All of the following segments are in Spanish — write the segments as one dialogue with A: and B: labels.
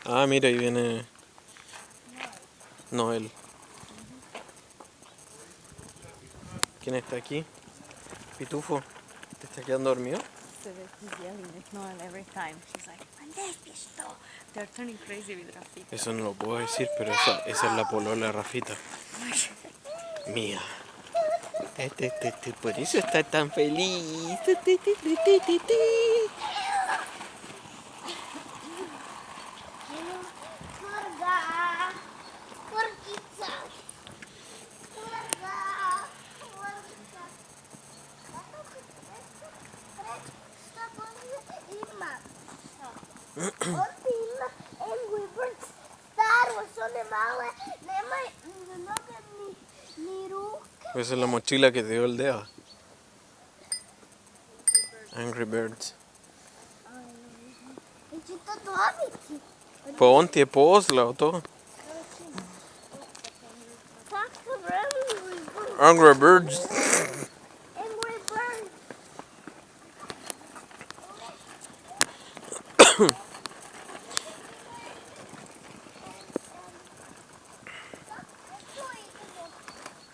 A: Ah, mira, ahí viene Noel. ¿Quién está aquí? Pitufo. ¿Te está quedando dormido?
B: So that he's yelling at Noel every time. She's like, Mandespisto! They're turning crazy with Rafita.
A: Eso no lo puedo decir, pero esa es la polola de Rafita. Mía. Por eso está tan feliz. Esa es la mochila que te dio el dedo. Angry Birds. Ponte, posla o todo. Angry Birds.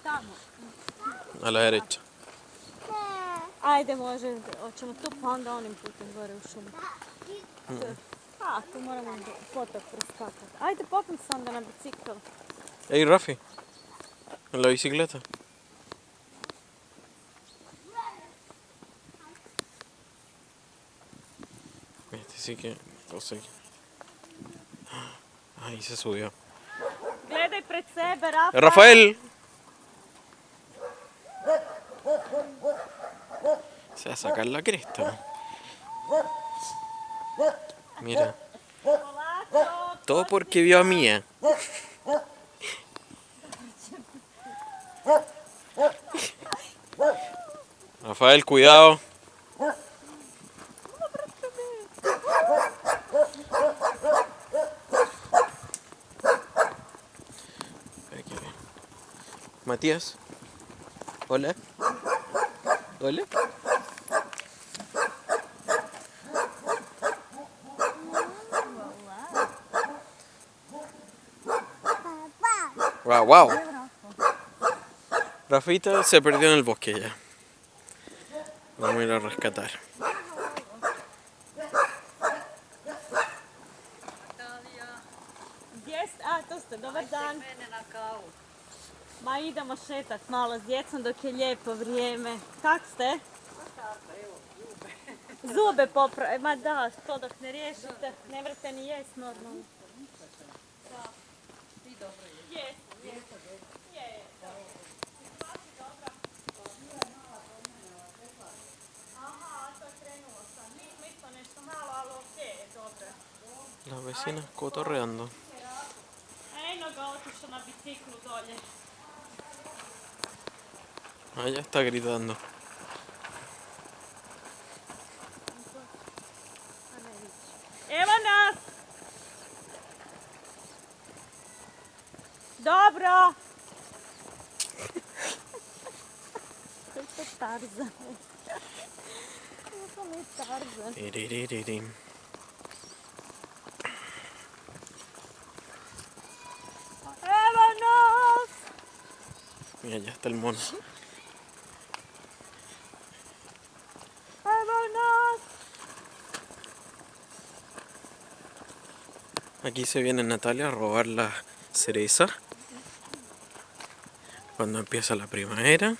B: Tamo.
A: A la derecha.
B: Ajde, može. Hoćemo tu pa onda onim putem gore u šumu. A, tu moramo potok preskakati. Ajde, popim se onda na bicikl.
A: Ey, Rafi. En la bicicleta. Este sí que... Entonces... Ahí se subió.
B: Gledaj pred sebe, Rafa.
A: ¡Rafael! Se va a sacar la cresta. Mira.
B: Polako.
A: Todo porque vio a Mía. Rafael, cuidado. Aquí ve. Matías. Hola. Hola. Wow, wow. Rafita se perdió en el bosque ya. Vamos a ir a rescatar.
B: A, to ste, dobar dan. Ma idemo šetat malo s djecom dok je lijepo vrijeme. Kak ste? Zube popravi. Ma da, to dok ne riješite, ne vrete ni jest normalno. Jest, jest. Je. Aha, to krenulo sam. Mi isto nešto malo, ali okej, dobro.
A: Las vecinas cotorreando.
B: Eno ga otišao na biciklu dolje.
A: Allá está gritando.
B: Evo nas! Dobro! To je Tarzan. To je Tarzan.
A: Tiriririm.
B: Evo nas!
A: Mira, allá está el mono.
B: Evo nas!
A: Aquí se viene Natalia a robar la cereza cuando empieza la primavera,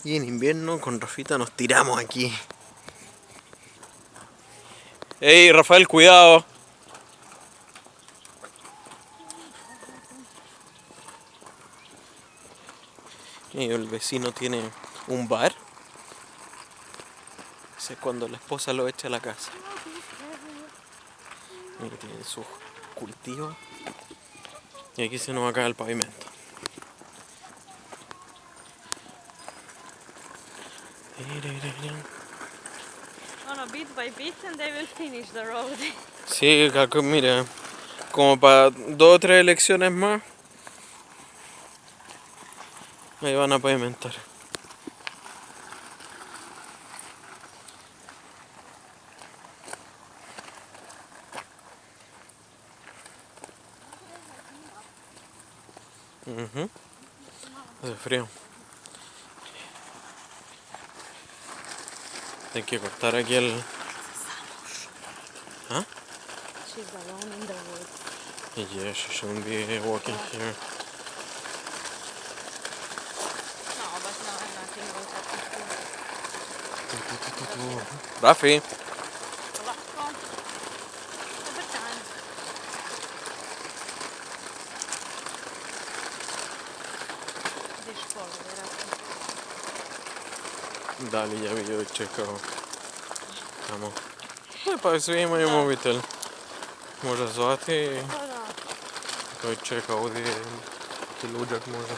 A: y en invierno con Rafita nos tiramos aquí. ¡Ey, Rafael, cuidado! Y el vecino tiene un bar. Ese es cuando la esposa lo echa a la casa. Mira, tiene sus cultivos. Y aquí se nos acaba el pavimento.
B: Ono, bit by bit and they will finish the road.
A: Sí, mira, como para 2 o 3 elecciones más, ahí van a pavimentar. È frio. Neće portare gel. Huh?
B: She's alone in the woods.
A: Yeah, she shouldn't be walking here.
B: No, but no, nothing will happen to her.
A: Rafi!
B: Polako. Dobar dan. Ide školu, vjerojatno.
A: Da li ja vidio čekao tamo. Pa svi imaju mobitel. Može zvati,
B: Pa da.
A: koji čeka ovdje, ti luđak može.